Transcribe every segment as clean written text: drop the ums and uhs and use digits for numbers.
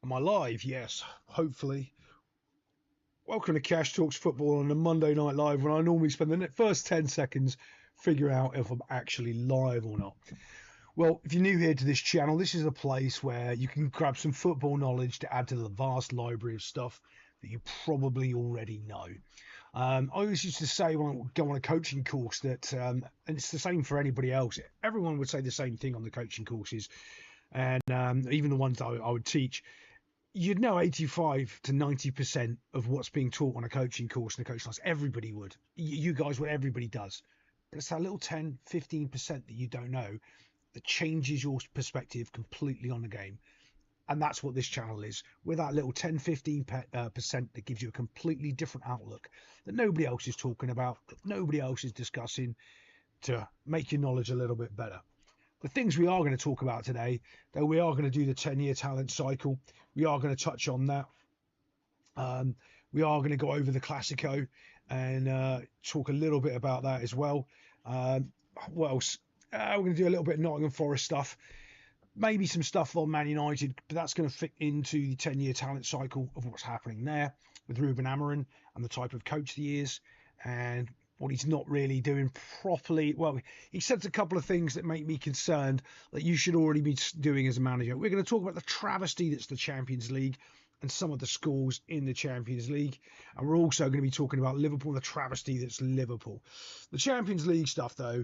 Am I live? Yes, hopefully. Welcome to Cash Talks Football on a Monday Night Live, when I normally spend the first 10 seconds figuring out if I'm actually live or not. Well, if you're new here to this channel, this is a place where you can grab some football knowledge to add to the vast library of stuff that you probably already know. I always used to say when I would go on a coaching course that, and it's the same for anybody else, everyone would say the same thing on the coaching courses, and even the ones I would teach. You'd know 85 to 90% of what's being taught on a coaching course in a coaching class. Everybody would. You guys would. Everybody does. But it's that little 10, 15% that you don't know that changes your perspective completely on the game. And that's what this channel is. With that little 10, 15% that gives you a completely different outlook that nobody else is talking about, that nobody else is discussing, to make your knowledge a little bit better. The things we are going to talk about today, though, we are going to do the 10-year talent cycle. We are going to touch on that. We are going to go over the Classico and talk a little bit about that as well. What else? We're going to do a little bit of Nottingham Forest stuff. Maybe some stuff on Man United, but that's going to fit into the 10-year talent cycle of what's happening there with Ruben Amorim and the type of coach he is, and what he's not really doing properly. Well, he says a couple of things that make me concerned that you should already be doing as a manager. We're going to talk about the travesty that's the Champions League and some of the scores in the Champions League. And we're also going to be talking about Liverpool and the travesty that's Liverpool. The Champions League stuff, though,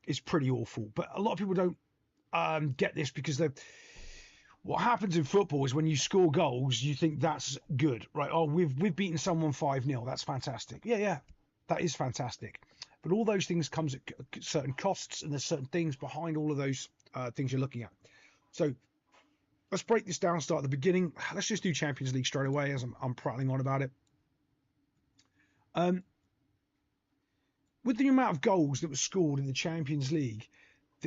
is pretty awful. But a lot of people don't get this because what happens in football is when you score goals, you think that's good, right? Oh, we've beaten someone 5-0. That's fantastic. Yeah. That is fantastic. But all those things comes at certain costs, and there's certain things behind all of those things you're looking at. So let's break this down, start at the beginning. Let's just do Champions League straight away, as I'm prattling on about it. With the amount of goals that were scored in the Champions League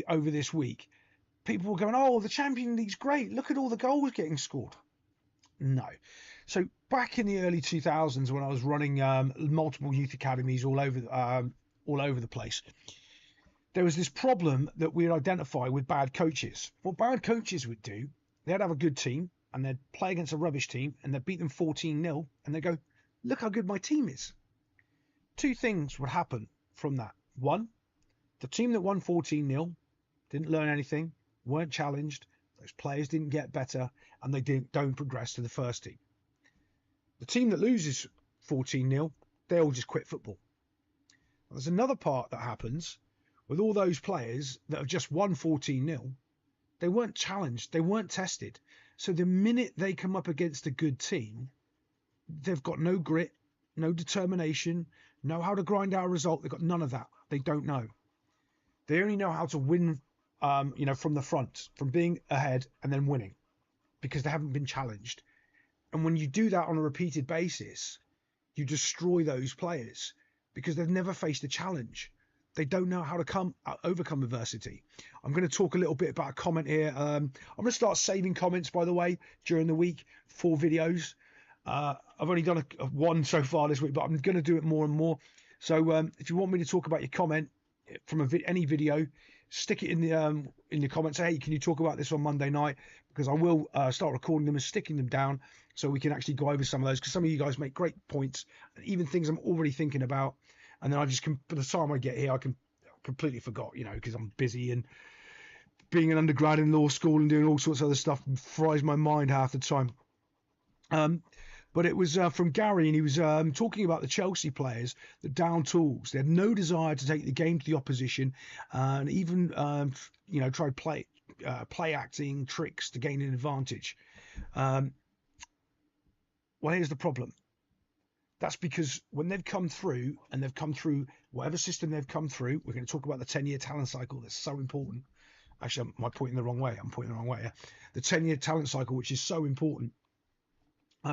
over this week, people were going, oh, the Champions League's great. Look at all the goals getting scored. No. So back in the early 2000s, when I was running multiple youth academies all over the place, there was this problem that we'd identify with bad coaches. What bad coaches would do, they'd have a good team and they'd play against a rubbish team and they'd beat them 14-0, and they'd go, look how good my team is. Two things would happen from that. One, the team that won 14-0 didn't learn anything, weren't challenged, those players didn't get better, and they don't progress to the first team. The team that loses 14-0, they all just quit football. Now, there's another part that happens with all those players that have just won 14-0. They weren't challenged, they weren't tested. So the minute they come up against a good team, they've got no grit, no determination, know how to grind out a result. They've got none of that. They don't know. They only know how to win from the front, from being ahead and then winning, because they haven't been challenged. And when you do that on a repeated basis, you destroy those players because they've never faced a challenge. They don't know how to overcome adversity. I'm going to talk a little bit about a comment here. I'm going to start saving comments, by the way, during the week for videos. I've only done one so far this week, but I'm going to do it more and more. So if you want me to talk about your comment from any video, stick it in the comments. Say, hey, can you talk about this on Monday night? Because I will start recording them and sticking them down so we can actually go over some of those, because some of you guys make great points and even things I'm already thinking about, and then I just can, by the time I get here, I can completely forgot, because I'm busy, and being an undergrad in law school and doing all sorts of other stuff fries my mind half the time. But it was from Gary, and he was talking about the Chelsea players, the down tools. They had no desire to take the game to the opposition, and even tried play acting tricks to gain an advantage. Well, here's the problem. That's because when they've come through, and they've come through whatever system they've come through, we're going to talk about the 10-year talent cycle. That's so important. Actually, I'm pointing the wrong way. Yeah. The 10-year talent cycle, which is so important.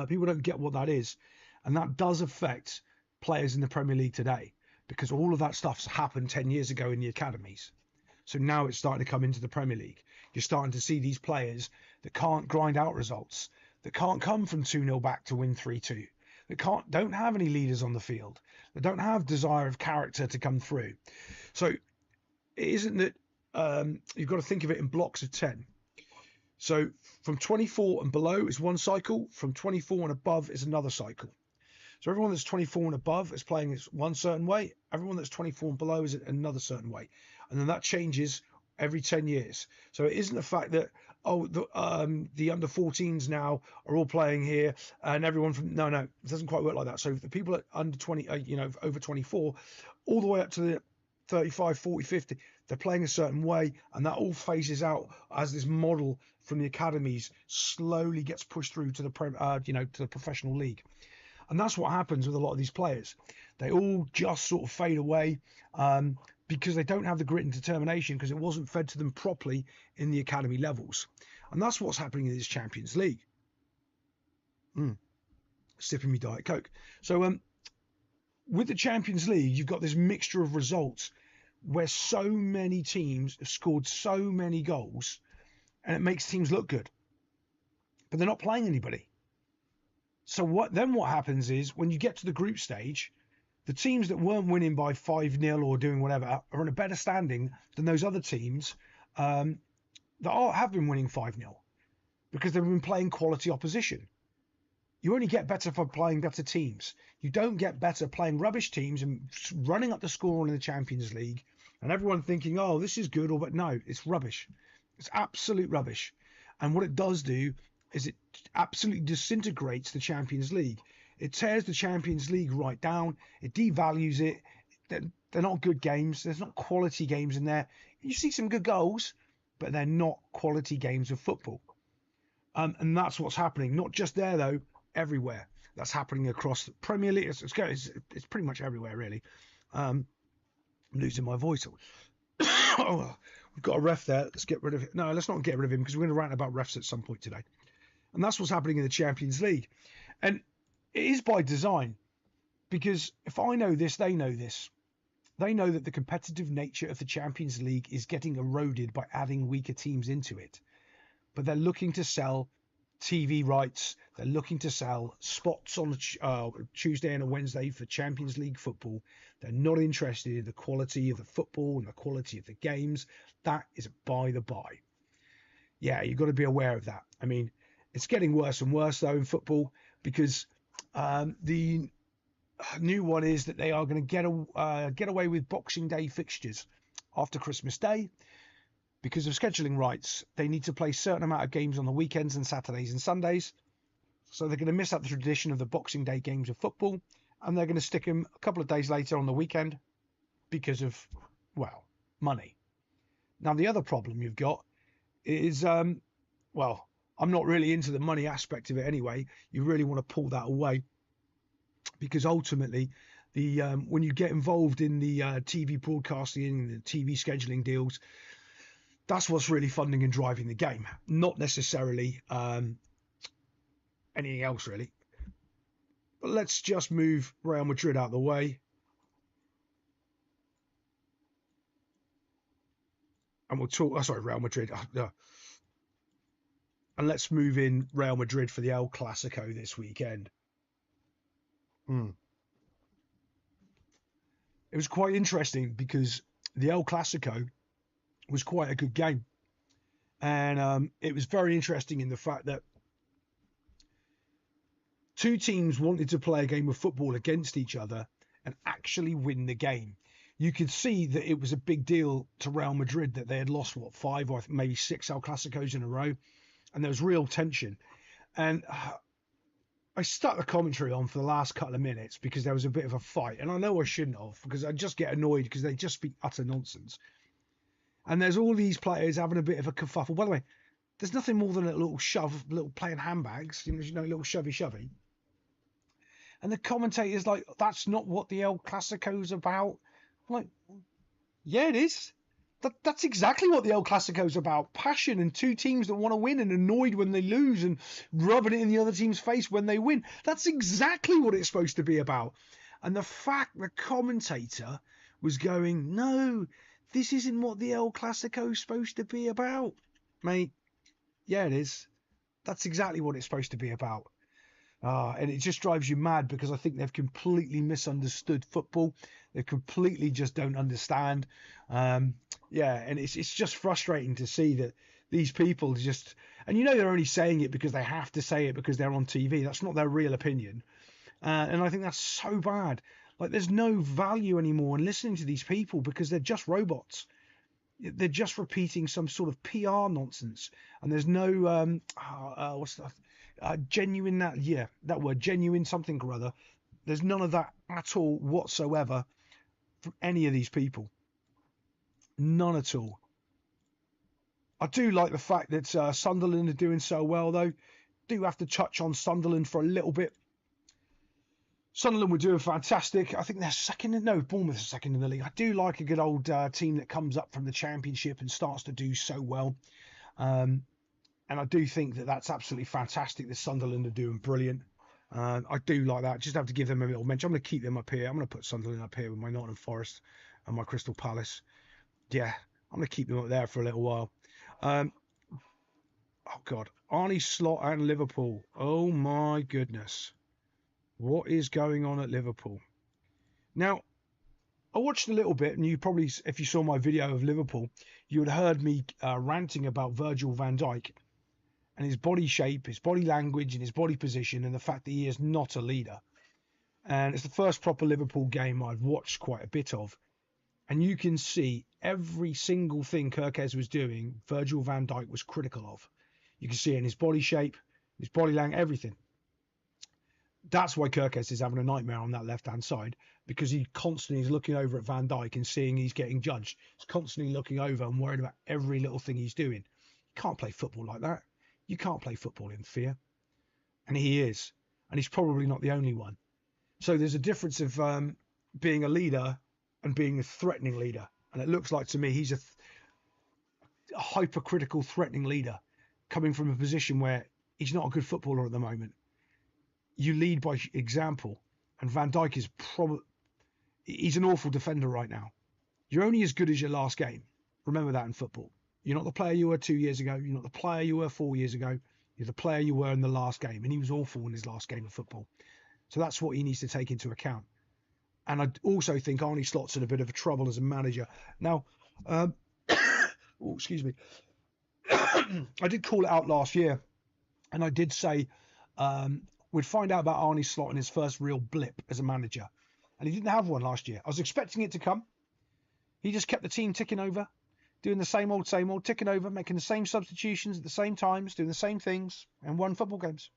People don't get what that is, and that does affect players in the Premier League today, because all of that stuff's happened 10 years ago in the academies. So now it's starting to come into the Premier League. You're starting to see these players that can't grind out results, that can't come from 2-0 back to win 3-2, that don't have any leaders on the field, that don't have desire of character to come through. So it isn't that you've got to think of it in blocks of 10. So from 24 and below is one cycle. From 24 and above is another cycle. So everyone that's 24 and above is playing one certain way. Everyone that's 24 and below is another certain way. And then that changes every 10 years. So it isn't the fact that, the under 14s now are all playing here and everyone from, no, it doesn't quite work like that. So the people at under 20, over 24, all the way up to the 35, 40, 50, they're playing a certain way, and that all phases out as this model from the academies slowly gets pushed through to the to the professional league. And that's what happens with a lot of these players. They all just sort of fade away because they don't have the grit and determination because it wasn't fed to them properly in the academy levels. And that's what's happening in this Champions League. Sipping me Diet Coke. So with the Champions League, you've got this mixture of results where so many teams have scored so many goals and it makes teams look good. But they're not playing anybody. So what happens is when you get to the group stage, the teams that weren't winning by 5-0 or doing whatever are in a better standing than those other teams that have been winning 5-0 because they've been playing quality opposition. You only get better for playing better teams. You don't get better playing rubbish teams and running up the score in the Champions League and everyone thinking, oh, this is good, but no, it's rubbish. It's absolute rubbish. And what it does do is it absolutely disintegrates the Champions League. It tears the Champions League right down. It devalues it. They're not good games. There's not quality games in there. You see some good goals, but they're not quality games of football. And that's what's happening. Not just there, though, everywhere. That's happening across the Premier League. It's pretty much everywhere, really. I'm losing my voice. Oh, we've got a ref there. Let's get rid of it. No, let's not get rid of him because we're going to rant about refs at some point today. And that's what's happening in the Champions League. And it is by design because if I know this, they know this. They know that the competitive nature of the Champions League is getting eroded by adding weaker teams into it. But they're looking to sell TV rights. They're looking to sell spots on a Tuesday and a Wednesday for Champions League football. They're not interested in the quality of the football and the quality of the games. That is by the by. Yeah, you've got to be aware of that. I mean, it's getting worse and worse, though, in football because the new one is that they are going to get away with Boxing Day fixtures after Christmas Day. Because of scheduling rights, they need to play a certain amount of games on the weekends and Saturdays and Sundays. So they're going to miss out the tradition of the Boxing Day games of football. And they're going to stick them a couple of days later on the weekend because of, well, money. Now, the other problem you've got is, I'm not really into the money aspect of it anyway. You really want to pull that away because ultimately, when you get involved in the TV broadcasting and the TV scheduling deals, that's what's really funding and driving the game, not necessarily anything else, really. But let's just move Real Madrid out of the way. And we'll talk, Real Madrid. And let's move in Real Madrid for the El Clasico this weekend. It was quite interesting because the El Clasico was quite a good game. And it was very interesting in the fact that two teams wanted to play a game of football against each other and actually win the game. You could see that it was a big deal to Real Madrid that they had lost, 5 or maybe 6 El Clasicos in a row. And there was real tension. And I stuck the commentary on for the last couple of minutes because there was a bit of a fight. And I know I shouldn't have because I just get annoyed because they just speak utter nonsense. And there's all these players having a bit of a kerfuffle. By the way, there's nothing more than a little shove, little playing handbags, little shovey. And the commentator's like, that's not what the El Clasico's about. I'm like, yeah, it is. That's exactly what the El Clasico's about. Passion and two teams that want to win and annoyed when they lose and rubbing it in the other team's face when they win. That's exactly what it's supposed to be about. And the fact the commentator was going, no, this isn't what the El Clasico's supposed to be about. Mate, yeah, it is. That's exactly what it's supposed to be about. And it just drives you mad because I think they've completely misunderstood football. They completely just don't understand. And it's just frustrating to see that these people just, and they're only saying it because they have to say it because they're on TV. That's not their real opinion. And I think that's so bad. Like, there's no value anymore in listening to these people because they're just robots. They're just repeating some sort of PR nonsense, and there's no what's that? Genuine, that word, genuine something or other. There's none of that at all whatsoever from any of these people. None at all. I do like the fact that Sunderland are doing so well, though. Do have to touch on Sunderland for a little bit. Sunderland were doing fantastic. I think they're second. No, Bournemouth is second in the league. I do like a good old team that comes up from the Championship and starts to do so well. And I do think that that's absolutely fantastic that Sunderland are doing brilliant. I do like that. Just have to give them a little mention. I'm going to keep them up here. I'm going to put Sunderland up here with my Nottingham Forest and my Crystal Palace. Yeah, I'm going to keep them up there for a little while. Oh, God. Arne Slot and Liverpool. Oh, my goodness. What is going on at Liverpool? Now, I watched a little bit, and you probably, if you saw my video of Liverpool, you would have heard me ranting about Virgil van Dijk and his body shape, his body language, and his body position, and the fact that he is not a leader. And it's the first proper Liverpool game I've watched quite a bit of. And you can see every single thing Kerkez was doing, Virgil van Dijk was critical of. You can see it in his body shape, his body language, everything. That's why Kerkez is having a nightmare on that left-hand side, because he constantly is looking over at Van Dijk and seeing he's getting judged. He's constantly looking over and worried about every little thing he's doing. You can't play football like that. You can't play football in fear. And he is. And he's probably not the only one. So there's a difference of being a leader and being a threatening leader. And it looks like to me he's a hypercritical, threatening leader coming from a position where he's not a good footballer at the moment. You lead by example, and Van Dijk is he's an awful defender right now. You're only as good as your last game. Remember that in football. You're not the player you were 2 years ago. You're not the player you were 4 years ago. You're the player you were in the last game, and he was awful in his last game of football. So that's what he needs to take into account. And I also think Arne Slot's in a bit of a trouble as a manager. Now, excuse me. I did call it out last year, and I did say we'd find out about Arne Slot in his first real blip as a manager. And he didn't have one last year. I was expecting it to come. He just kept the team ticking over, doing the same old, ticking over, making the same substitutions at the same times, doing the same things, and won football games.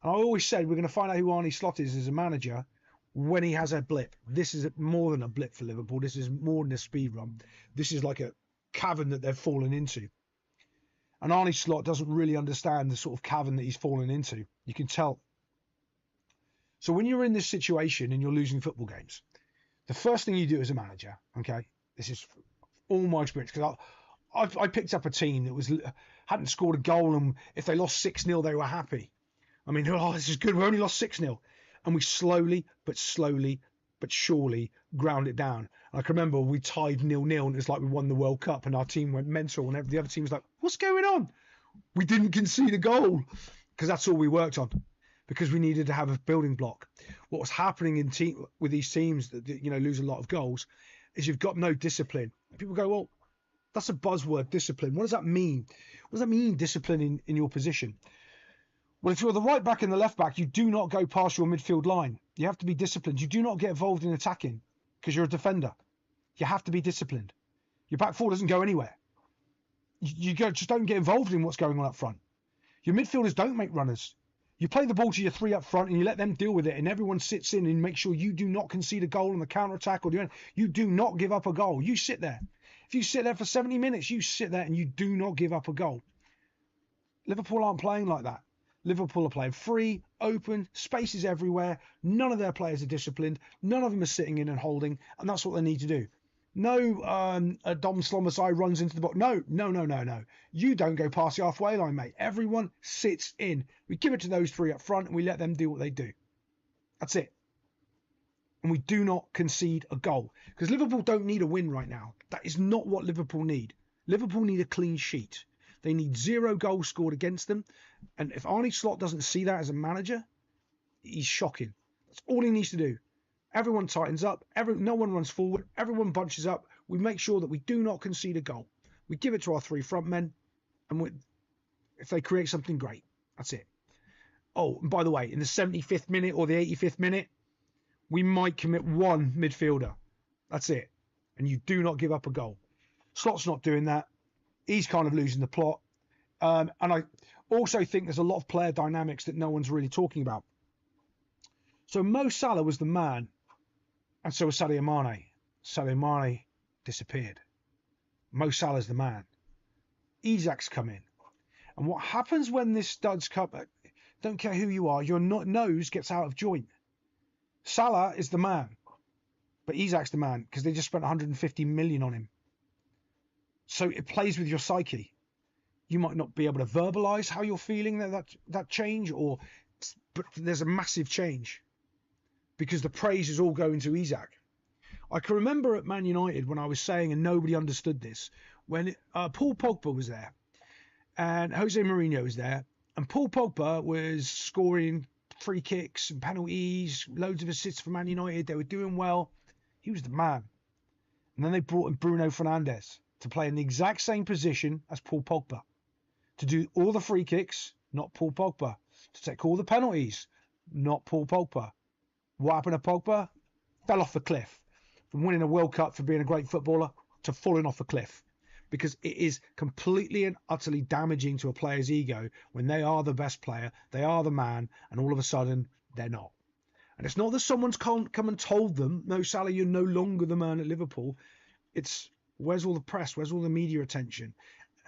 And I always said we're going to find out who Arne Slot is as a manager when he has a blip. This is more than a blip for Liverpool. This is more than a speed run. This is like a cavern that they've fallen into. And Arne Slot doesn't really understand the sort of cavern that he's fallen into. You can tell. So when you're in this situation and you're losing football games, the first thing you do as a manager, okay, this is all my experience, because I picked up a team that hadn't scored a goal, and if they lost 6-0, they were happy. I mean, oh, this is good. We only lost 6-0. And we slowly but surely ground it down. And I can remember we tied 0-0, and it's like we won the World Cup, and our team went mental, and the other team was like, what's going on? We didn't concede a goal, because that's all we worked on, because we needed to have a building block. What was happening with these teams that lose a lot of goals is you've got no discipline. People go, well, that's a buzzword, discipline. What does that mean? What does that mean, discipline in your position? Well, if you're the right back and the left back, you do not go past your midfield line. You have to be disciplined. You do not get involved in attacking because you're a defender. You have to be disciplined. Your back four doesn't go anywhere. Just don't get involved in what's going on up front. Your midfielders don't make runners. You play the ball to your three up front and you let them deal with it, and everyone sits in and make sure you do not concede a goal on the counter-attack, or you do not give up a goal. You sit there. If you sit there for 70 minutes, you sit there and you do not give up a goal. Liverpool aren't playing like that. Liverpool are playing free, open, spaces everywhere. None of their players are disciplined. None of them are sitting in and holding, and that's what they need to do. No, Dom Slomosai runs into the box. No. You don't go past the halfway line, mate. Everyone sits in. We give it to those three up front, and we let them do what they do. That's it. And we do not concede a goal, because Liverpool don't need a win right now. That is not what Liverpool need. Liverpool need a clean sheet. They need 0 goals scored against them. And if Arne Slot doesn't see that as a manager, he's shocking. That's all he needs to do. Everyone tightens up. No one runs forward. Everyone bunches up. We make sure that we do not concede a goal. We give it to our 3 front men. And if they create something great, that's it. Oh, and by the way, in the 75th minute or the 85th minute, we might commit one midfielder. That's it. And you do not give up a goal. Slot's not doing that. He's kind of losing the plot. And I also think there's a lot of player dynamics that no one's really talking about. So Mo Salah was the man, and so was Sadio Mane. Sadio Mane disappeared. Mo Salah's the man. Isak's come in. And what happens when this studs come, don't care who you are, your nose gets out of joint. Salah is the man, but Isak's the man because they just spent 150 million on him. So it plays with your psyche. You might not be able to verbalize how you're feeling that change, but there's a massive change because the praise is all going to Isak. I can remember at Man United when I was saying, and nobody understood this, when Paul Pogba was there and Jose Mourinho was there, and Paul Pogba was scoring free kicks and penalties, loads of assists for Man United. They were doing well. He was the man. And then they brought in Bruno Fernandes to play in the exact same position as Paul Pogba, to do all the free kicks, not Paul Pogba, to take all the penalties, not Paul Pogba. What happened to Pogba? Fell off the cliff. From winning a World Cup for being a great footballer to falling off a cliff, because it is completely and utterly damaging to a player's ego when they are the best player, they are the man, and all of a sudden they're not. And it's not that someone's come and told them, no, Salah, you're no longer the man at Liverpool. It's where's all the press, where's all the media attention?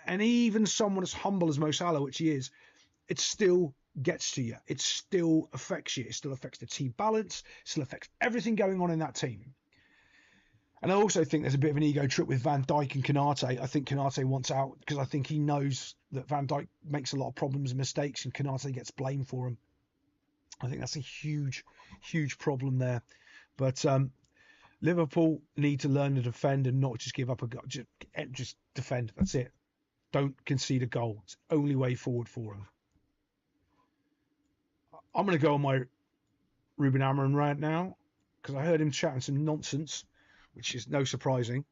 And even someone as humble as Mo Salah, which he is, it still gets to you. It still affects you. It still affects the team balance. It still affects everything going on in that team. And I also think there's a bit of an ego trip with Van Dijk and Konate. I think Konate wants out because I think he knows that Van Dijk makes a lot of problems and mistakes and Konate gets blamed for them. I think that's a huge, huge problem there. But Liverpool need to learn to defend and not just give up a goal. Just defend. That's it. Don't concede a goal. It's the only way forward for them. I'm going to go on my Ruben Amorim rant now because I heard him chatting some nonsense, which is no surprising.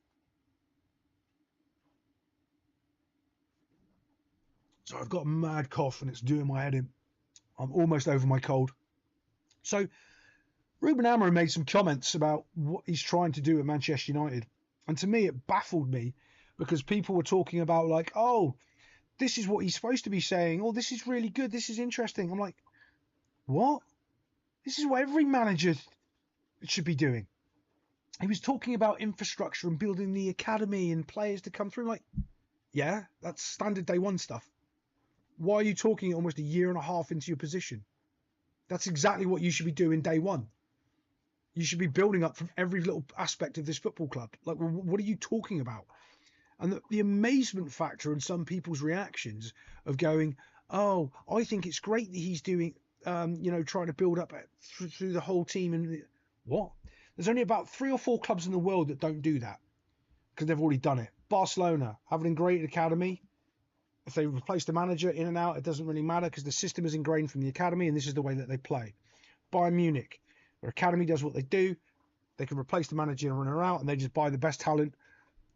So I've got a mad cough and it's doing my head in. I'm almost over my cold. So Ruben Amorim made some comments about what he's trying to do at Manchester United. And to me, it baffled me because people were talking about like, oh, this is what he's supposed to be saying. Oh, this is really good. This is interesting. I'm like, what? This is what every manager should be doing. He was talking about infrastructure and building the academy and players to come through. Like, yeah, that's standard day one stuff. Why are you talking almost a year and a half into your position? That's exactly what you should be doing day one. You should be building up from every little aspect of this football club. Like, what are you talking about? And the amazement factor in some people's reactions of going, oh, I think it's great that he's doing, trying to build up through the whole team. And what? There's only about 3 or 4 clubs in the world that don't do that because they've already done it. Barcelona, having a great academy. If they replace the manager in and out, it doesn't really matter because the system is ingrained from the academy and this is the way that they play. Bayern Munich, their academy does what they do. They can replace the manager in or out and they just buy the best talent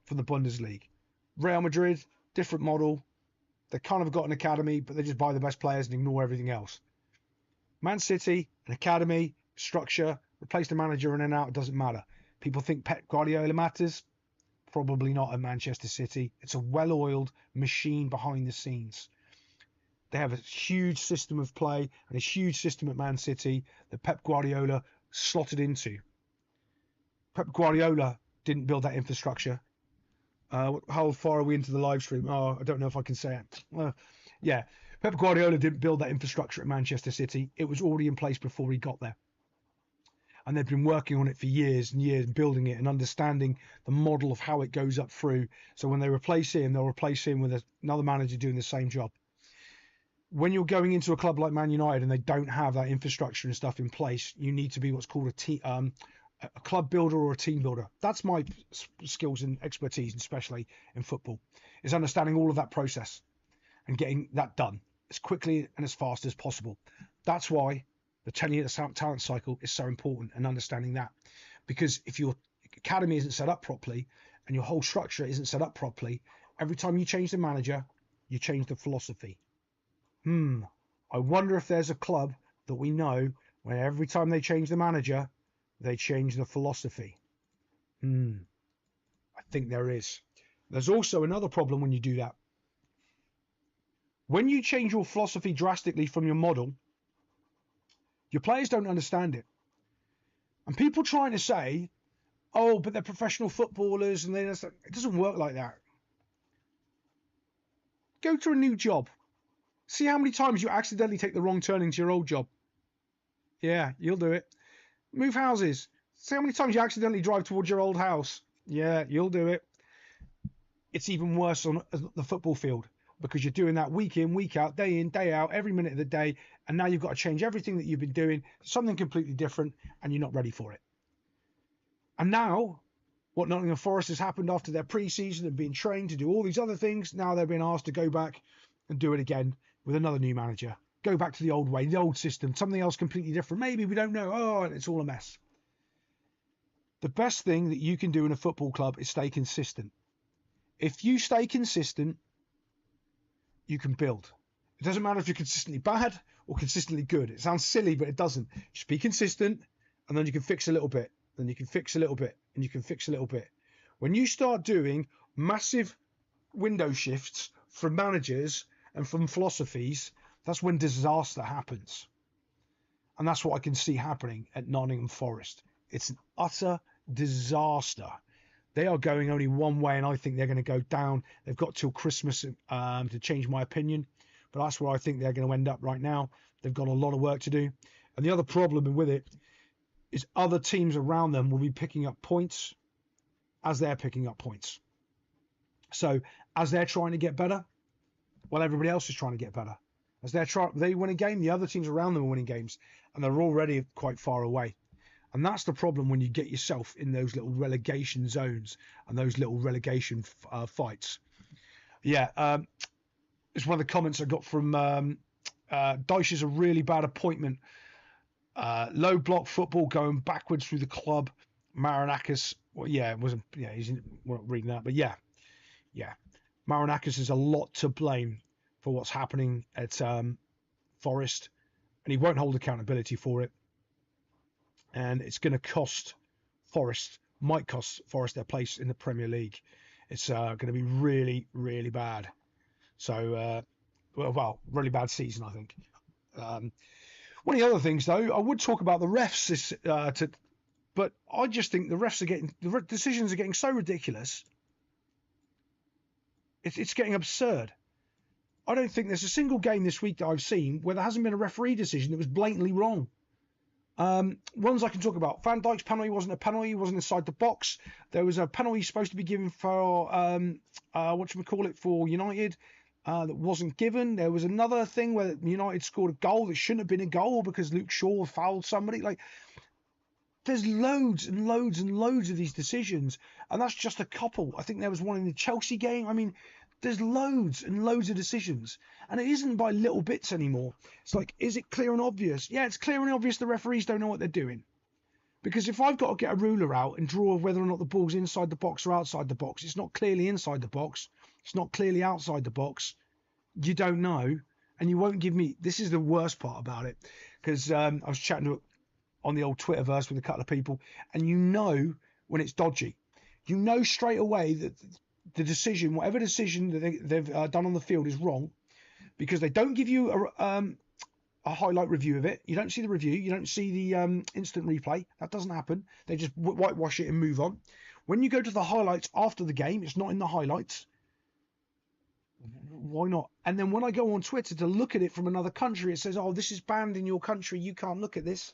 from the Bundesliga. Real Madrid, different model. They kind of got an academy, but they just buy the best players and ignore everything else. Man City, an academy, structure, replace the manager in and out, it doesn't matter. People think Pep Guardiola matters. Probably not at Manchester City. It's a well-oiled machine behind the scenes. They have a huge system of play and a huge system at Man City that Pep Guardiola slotted into. Pep Guardiola didn't build that infrastructure. How far are we into the live stream? Oh, I don't know if I can say it. Yeah, Pep Guardiola didn't build that infrastructure at Manchester City. It was already in place before he got there. And they've been working on it for years and years, building it and understanding the model of how it goes up through. So when they replace him, they'll replace him with another manager doing the same job. When you're going into a club like Man United and they don't have that infrastructure and stuff in place, you need to be what's called a club builder or a team builder. That's my skills and expertise, especially in football, is understanding all of that process and getting that done as quickly and as fast as possible. That's why the 10-year talent cycle is so important and understanding that. Because if your academy isn't set up properly and your whole structure isn't set up properly, every time you change the manager, you change the philosophy. I wonder if there's a club that we know where every time they change the manager, they change the philosophy. I think there is. There's also another problem when you do that. When you change your philosophy drastically from your model, your players don't understand it. And people trying to say, oh, but they're professional footballers, and it doesn't work like that. Go to a new job. See how many times you accidentally take the wrong turn into your old job. Yeah, you'll do it. Move houses. See how many times you accidentally drive towards your old house. Yeah, you'll do it. It's even worse on the football field because you're doing that week in, week out, day in, day out, every minute of the day. And now you've got to change everything that you've been doing, something completely different, and you're not ready for it. And now, what Nottingham Forest has happened after their pre-season and being trained to do all these other things, now they're being asked to go back and do it again with another new manager. Go back to the old way, the old system, something else completely different. Maybe we don't know. Oh, and it's all a mess. The best thing that you can do in a football club is stay consistent. If you stay consistent, you can build. It doesn't matter if you're consistently bad or consistently good. It sounds silly, but it doesn't. Just be consistent, and then you can fix a little bit. Then you can fix a little bit, and you can fix a little bit. When you start doing massive window shifts from managers and from philosophies, that's when disaster happens. And that's what I can see happening at Nottingham Forest. It's an utter disaster. They are going only one way, and I think they're going to go down. They've got till Christmas to change my opinion, but that's where I think they're going to end up right now. They've got a lot of work to do. And the other problem with it is other teams around them will be picking up points as they're picking up points. So as they're trying to get better, well, everybody else is trying to get better. As they win a game, the other teams around them are winning games, and they're already quite far away. And that's the problem when you get yourself in those little relegation zones and those little relegation fights. Yeah, it's one of the comments I got from Dyche is a really bad appointment. Low block football going backwards through the club. Marinakis, well, yeah, it wasn't. Yeah, we're not reading that, but yeah. Marinakis has a lot to blame for what's happening at Forest, and he won't hold accountability for it. And it's going to cost Forest, might cost Forest their place in the Premier League. It's going to be really, really bad. So, well, really bad season, I think. One of the other things, though, I would talk about the refs, but I just think the decisions are getting so ridiculous. It's getting absurd. I don't think there's a single game this week that I've seen where there hasn't been a referee decision that was blatantly wrong. Ones I can talk about. Van Dijk's penalty wasn't a penalty. He wasn't inside the box. There was a penalty supposed to be given for for United that wasn't given. There was another thing where United scored a goal that shouldn't have been a goal because Luke Shaw fouled somebody. Like, there's loads and loads and loads of these decisions, and that's just a couple. I think there was one in the Chelsea game. I mean, there's loads and loads of decisions, and it isn't by little bits anymore. It's like, is it clear and obvious? Yeah, it's clear and obvious the referees don't know what they're doing. Because if I've got to get a ruler out and draw whether or not the ball's inside the box or outside the box, it's not clearly inside the box, it's not clearly outside the box, you don't know, and you won't give me... This is the worst part about it, because I was chatting on the old Twitterverse with a couple of people, and you know when it's dodgy. You know straight away that the decision, whatever decision that they've done on the field is wrong, because they don't give you a highlight review of it. You don't see the review. You don't see the instant replay. That doesn't happen. They just whitewash it and move on. When you go to the highlights after the game, it's not in the highlights. Why not? And then when I go on Twitter to look at it from another country, it says, oh, this is banned in your country. You can't look at this.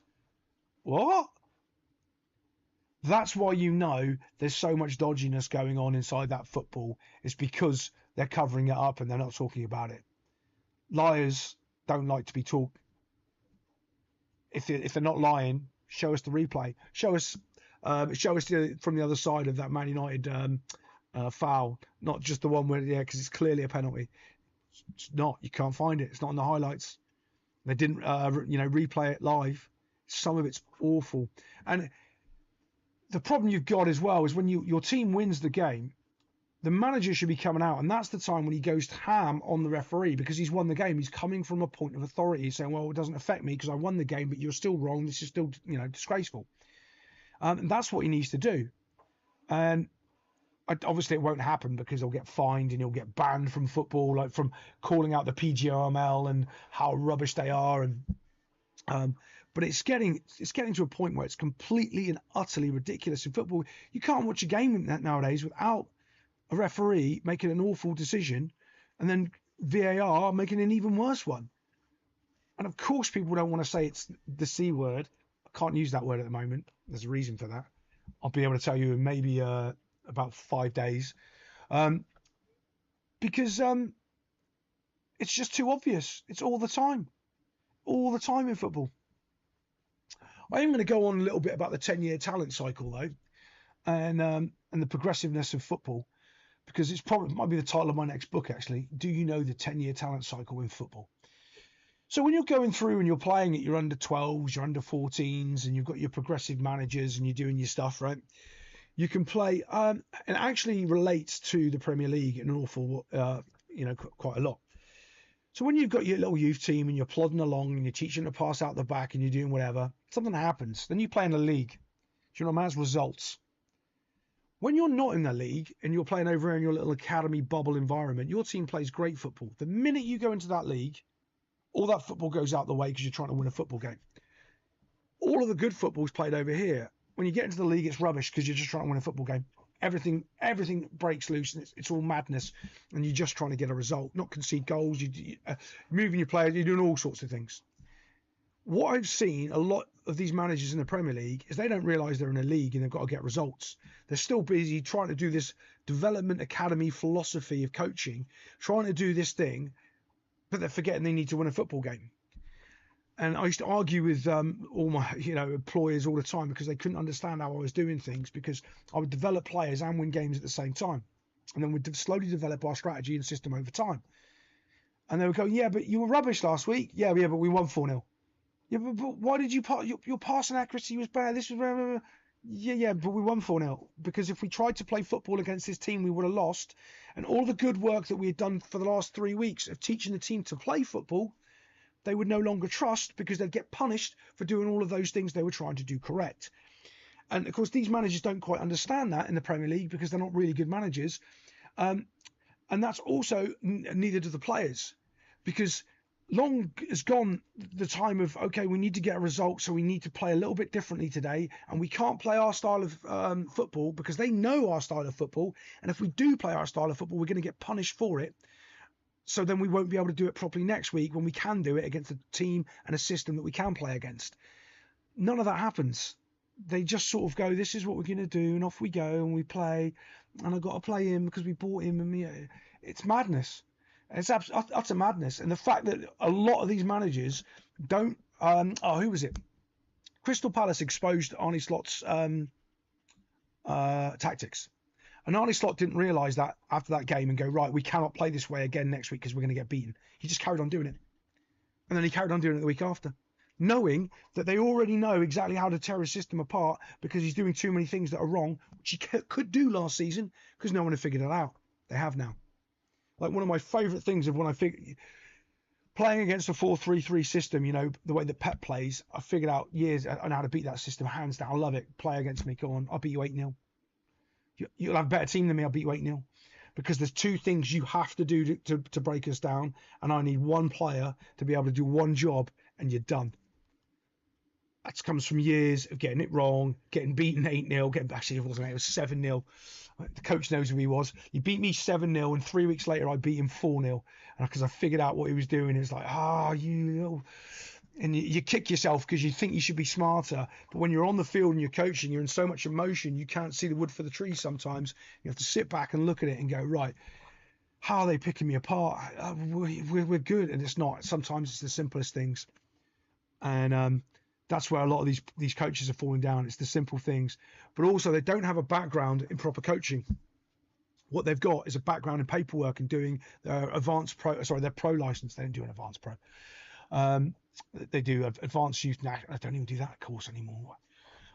What? That's why you know there's so much dodginess going on inside that football. It's because they're covering it up and they're not talking about it. Liars don't like to be talked. If they're not lying, show us the replay. Show us from the other side of that Man United foul, not just the one where, because it's clearly a penalty. It's not. You can't find it. It's not in the highlights. They didn't, replay it live. Some of it's awful. And the problem you've got as well is when your team wins the game, the manager should be coming out, and that's the time when he goes ham on the referee because he's won the game. He's coming from a point of authority. He's saying, well, it doesn't affect me because I won the game, but you're still wrong. This is still, disgraceful. And that's what he needs to do. And obviously it won't happen because he'll get fined and he'll get banned from football, like from calling out the PGML and how rubbish they are. And but it's getting to a point where it's completely and utterly ridiculous in football. You can't watch a game nowadays without a referee making an awful decision and then VAR making an even worse one. And of course people don't want to say it's the C word. I can't use that word at the moment. There's a reason for that. I'll be able to tell you in maybe about 5 days. Because it's just too obvious. It's all the time in football. I am going to go on a little bit about the 10-year talent cycle though, and the progressiveness of football, because it might be the title of my next book actually. Do you know the 10-year talent cycle in football? So when you're going through and you're playing at your under 12s, your under 14s, and you've got your progressive managers and you're doing your stuff, right? You can play, and actually relates to the Premier League an awful, quite a lot. So when you've got your little youth team and you're plodding along and you're teaching to pass out the back and you're doing whatever, something happens. Then you play in the league. Do you know what I mean? Results. When you're not in the league and you're playing over in your little academy bubble environment, your team plays great football. The minute you go into that league, all that football goes out the way because you're trying to win a football game. All of the good football is played over here. When you get into the league, it's rubbish because you're just trying to win a football game. Everything breaks loose and it's all madness, and you're just trying to get a result, not concede goals. You're moving your players, you're doing all sorts of things. What I've seen a lot of these managers in the Premier League is they don't realise they're in a league and they've got to get results. They're still busy trying to do this development academy philosophy of coaching, trying to do this thing, but they're forgetting they need to win a football game. And I used to argue with all my employers all the time because they couldn't understand how I was doing things, because I would develop players and win games at the same time. And then we'd slowly develop our strategy and system over time. And they would go, yeah, but you were rubbish last week. Yeah, but we won 4-0. Yeah, but why did you your passing accuracy was bad. This was yeah, but we won 4-0. Because if we tried to play football against this team, we would have lost. And all the good work that we had done for the last 3 weeks of teaching the team to play football, they would no longer trust because they'd get punished for doing all of those things they were trying to do correct. And of course, these managers don't quite understand that in the Premier League because they're not really good managers. And that's also neither do the players, because long has gone the time of, okay, we need to get a result, so we need to play a little bit differently today, and we can't play our style of football because they know our style of football, and if we do play our style of football, we're going to get punished for it. So then we won't be able to do it properly next week when we can do it against a team and a system that we can play against. None of that happens. They just sort of go, this is what we're going to do, and off we go, and we play, and I've got to play him because we bought him, and it's madness. It's utter madness. And the fact that a lot of these managers don't, who was it? Crystal Palace exposed Arne Slot's tactics. And Arne Slot didn't realise that after that game and go, right, we cannot play this way again next week because we're going to get beaten. He just carried on doing it. And then he carried on doing it the week after, knowing that they already know exactly how to tear his system apart because he's doing too many things that are wrong, which he could do last season because no one had figured it out. They have now. Like one of my favourite things of when I figured playing against a 4-3-3 system, the way that Pep plays, I figured out years on how to beat that system, hands down. I love it. Play against me. Go on. I'll beat you 8-0. You'll have a better team than me. I'll beat you 8-0. Because there's two things you have to do to break us down, and I need one player to be able to do one job, and you're done. That comes from years of getting it wrong, getting beaten 8-0, actually it wasn't 8, it was 7-0. The coach knows who he was. He beat me 7-0, and 3 weeks later I beat him 4-0. And because I figured out what he was doing, it's like, you little... And you kick yourself because you think you should be smarter. But when you're on the field and you're coaching, you're in so much emotion, you can't see the wood for the trees sometimes. You have to sit back and look at it and go, right, how are they picking me apart? We're good. And it's not. Sometimes it's the simplest things. And that's where a lot of these coaches are falling down. It's the simple things. But also they don't have a background in proper coaching. What they've got is a background in paperwork and doing their their pro license. They don't do an advanced pro. They do advanced youth. I don't even do that course anymore.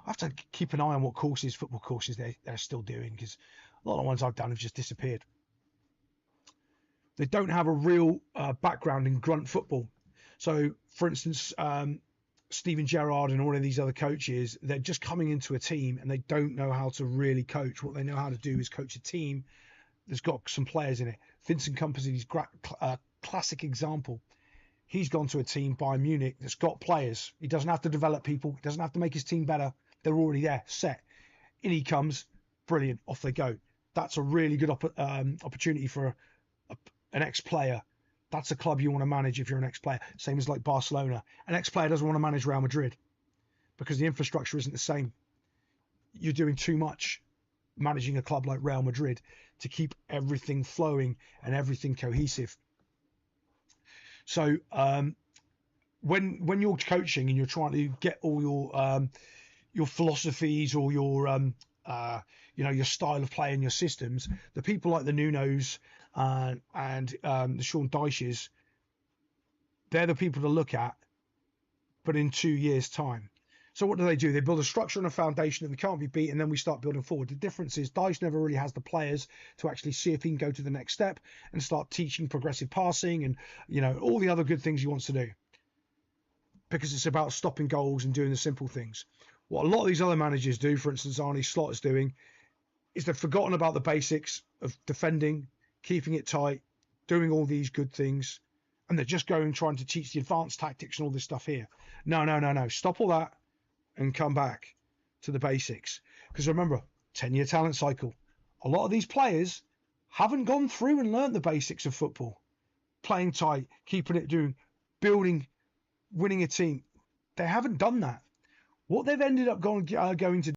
I have to keep an eye on what football courses they're still doing, because A lot of the ones I've done have just disappeared. They don't have a real background in grunt football. So, for instance, Steven Gerrard and all of these other coaches, they're just coming into a team and they don't know how to really coach. What they know how to do is coach a team that's got some players in it. Vincent Kompany's classic example. He's gone to a team, Bayern Munich, that's got players. He doesn't have to develop people. He doesn't have to make his team better. They're already there, set. In he comes, brilliant, off they go. That's a really good opportunity for an ex-player. That's a club you want to manage if you're an ex-player. Same as like Barcelona. An ex-player doesn't want to manage Real Madrid because the infrastructure isn't the same. You're doing too much managing a club like Real Madrid to keep everything flowing and everything cohesive. So when you're coaching and you're trying to get all your philosophies or your your style of play and your systems, the people like the Nunos and the Sean Dyches, they're the people to look at, but in 2 years' time. So what do? They build a structure and a foundation that can't be beat, and then we start building forward. The difference is Dyche never really has the players to actually see if he can go to the next step and start teaching progressive passing and all the other good things he wants to do, because it's about stopping goals and doing the simple things. What a lot of these other managers do, for instance, Arne Slot is doing, is they've forgotten about the basics of defending, keeping it tight, doing all these good things, and they're just going trying to teach the advanced tactics and all this stuff here. No. Stop all that and come back to the basics. Because remember, 10-year talent cycle. A lot of these players haven't gone through and learnt the basics of football. Playing tight, keeping it, building, winning a team. They haven't done that. What they've ended up going to